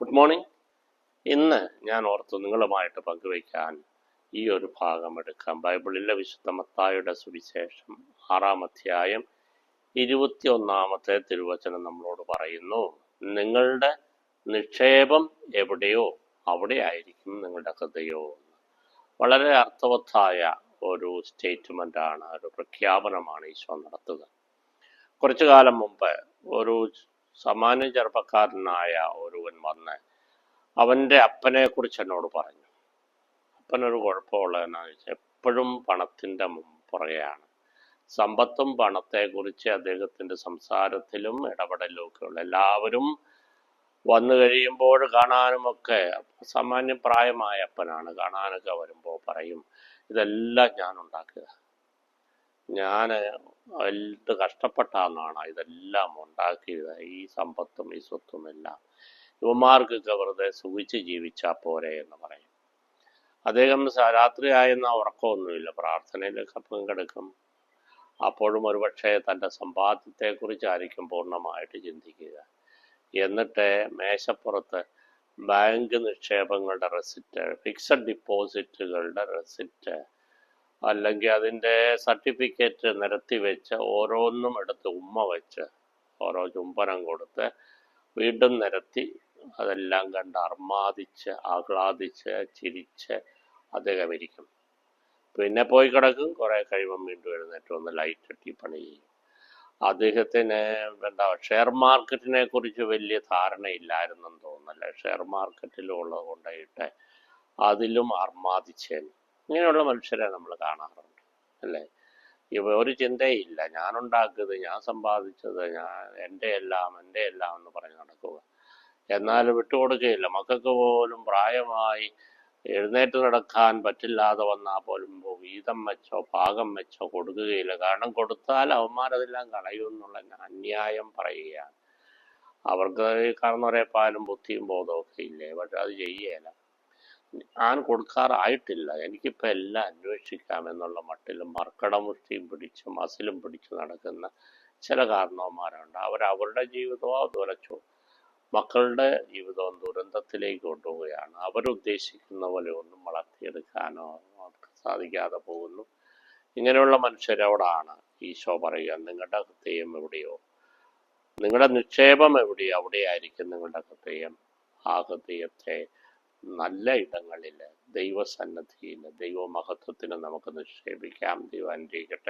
Good morning. ഇന്ന് ഞാൻ ഓർത്തു നിങ്ങളുമായിട്ട് പങ്കുവയ്ക്കാൻ ഈ ഒരു ഭാഗം എടുക്കാം. ബൈബിളിലെ വിശുദ്ധ മത്തായിയുടെ സുവിശേഷം 6-ാം അധ്യായം 21-ാമത്തെ തിരുവചനം നമ്മളോട് പറയുന്നു, നിങ്ങളുടെ നിക്ഷേപം എവിടെയോ അവിടെ ആയിരിക്കും നിങ്ങളുടെ ഹൃദയോ. വളരെ അർത്ഥവത്തായ ഒരു സ്റ്റേറ്റ്മെൻ്റാണ്, ഒരു പ്രഖ്യാപനമാണ് ഈശോ നടത്തുക. കുറച്ചു കാലം മുമ്പ് ഒരു സാമാന്യ ചെറുപ്പക്കാരനായ ഒരുവൻ വന്ന് അവൻ്റെ അപ്പനെ കുറിച്ച് എന്നോട് പറഞ്ഞു. അപ്പനൊരു കുഴപ്പമുള്ള എന്നാന്ന് വെച്ചാൽ എപ്പോഴും പണത്തിൻ്റെ പുറകെയാണ്. സമ്പത്തും പണത്തെക്കുറിച്ച് അദ്ദേഹത്തിൻ്റെ സംസാരത്തിലും ഇടപെടലും ഒക്കെ ഉള്ള എല്ലാവരും വന്നു കഴിയുമ്പോൾ കാണാനുമൊക്കെ, സാമാന്യ പ്രായമായ അപ്പനാണ്, കാണാനൊക്കെ വരുമ്പോൾ പറയും, ഇതെല്ലാം ഞാൻ ഉണ്ടാക്കുക, ഞാൻ എന്ത് കഷ്ടപ്പെട്ടാന്നാണ് ഇതെല്ലാം ഉണ്ടാക്കിയത്, ഈ സമ്പത്തും ഈ സ്വത്തും എല്ലാം യുവമാർക്കൊക്കെ വെറുതെ സുഖിച്ച് ജീവിച്ചാൽ പോരെ എന്ന് പറയും. അദ്ദേഹം രാത്രിയായെന്ന ഉറക്കമൊന്നുമില്ല, പ്രാർത്ഥനയിലൊക്കെ പങ്കെടുക്കും. അപ്പോഴും ഒരുപക്ഷെ തൻ്റെ സമ്പാദ്യത്തെക്കുറിച്ചായിരിക്കും പൂർണ്ണമായിട്ട് ചിന്തിക്കുക. എന്നിട്ട് മേശപ്പുറത്ത് ബാങ്ക് നിക്ഷേപങ്ങളുടെ റെസിറ്റ്, ഫിക്സഡ് ഡിപ്പോസിറ്റുകളുടെ റെസിറ്റ്, അല്ലെങ്കിൽ അതിൻ്റെ സർട്ടിഫിക്കറ്റ് നിരത്തി വെച്ച് ഓരോന്നും എടുത്ത് ഉമ്മ വെച്ച് ഓരോ ചുംബനം കൊടുത്ത് വീണ്ടും നിരത്തി അതെല്ലാം കണ്ട് അർമാദിച്ച് ആഹ്ലാദിച്ച് ചിരിച്ച് അദ്ദേഹം ഇരിക്കും. പിന്നെ പോയി കിടക്കും. കുറേ കഴിയുമ്പം വീണ്ടും എഴുന്നേറ്റ് വന്ന് ലൈറ്റ് ഇട്ടി പണി ചെയ്യും. അദ്ദേഹത്തിന് ഷെയർ മാർക്കറ്റിനെ കുറിച്ച് വലിയ ധാരണയില്ലായിരുന്നെന്ന് തോന്നുന്നല്ലേ. ഷെയർ മാർക്കറ്റിലുള്ളത് കൊണ്ടായിട്ട് അതിലും അർമാദിച്ചേന്. ഇങ്ങനെയുള്ള മനുഷ്യരെ നമ്മൾ കാണാറുണ്ട് അല്ലേ. ഒരു ചിന്തയില്ല, ഞാനുണ്ടാക്കിയത്, ഞാൻ സമ്പാദിച്ചത്, എൻ്റെ എല്ലാം എന്ന് പറഞ്ഞ് നടക്കുക. എന്നാൽ വിട്ടുകൊടുക്കുകയില്ല. മക്കൾക്ക് പോലും പ്രായമായി എഴുന്നേറ്റ് നടക്കാൻ പറ്റില്ലാതെ വന്നാൽ പോലും വീതം വെച്ചോ ഭാഗം വെച്ചോ കൊടുക്കുകയില്ല. കാരണം കൊടുത്താൽ അവന്മാരതെല്ലാം കളയുമെന്നുള്ള അന്യായം പറയുകയാണ്. അവർക്ക് കാരണവരെ പാലും ബുദ്ധിയും ബോധമൊക്കെ ഇല്ലേ, പക്ഷെ അത് ചെയ്യുകയില്ല. ഞാൻ കൊടുക്കാറായിട്ടില്ല, എനിക്കിപ്പോൾ എല്ലാം അന്വേഷിക്കാമെന്നുള്ള മട്ടിലും മർക്കടമുഷ്ടിയും പിടിച്ച് മസിലും പിടിച്ച് നടക്കുന്ന ചില കാരണവന്മാരുണ്ട്. അവരവരുടെ ജീവിതവും തുലച്ചു, മക്കളുടെ ജീവിതവും ദുരന്തത്തിലേക്ക് കൊണ്ടുപോവുകയാണ്. അവരുദ്ദേശിക്കുന്ന പോലെ ഒന്നും വളർത്തിയെടുക്കാനോ സാധിക്കാതെ പോകുന്നു. ഇങ്ങനെയുള്ള മനുഷ്യരോടാണ് ഈശോ പറയുക, നിങ്ങളുടെ ഹൃദയം എവിടെയോ, നിങ്ങളുടെ നിക്ഷേപം എവിടെയോ അവിടെയായിരിക്കും നിങ്ങളുടെ ഹൃദയം. ആ ഹൃദയത്തെ നല്ല ഇടങ്ങളിൽ ദൈവസന്നദ്ധിയിൽ ദൈവമഹത്വത്തിന് നമുക്ക് നിക്ഷേപിക്കാം. ദൈവം അനുഗ്രഹിക്കട്ടെ.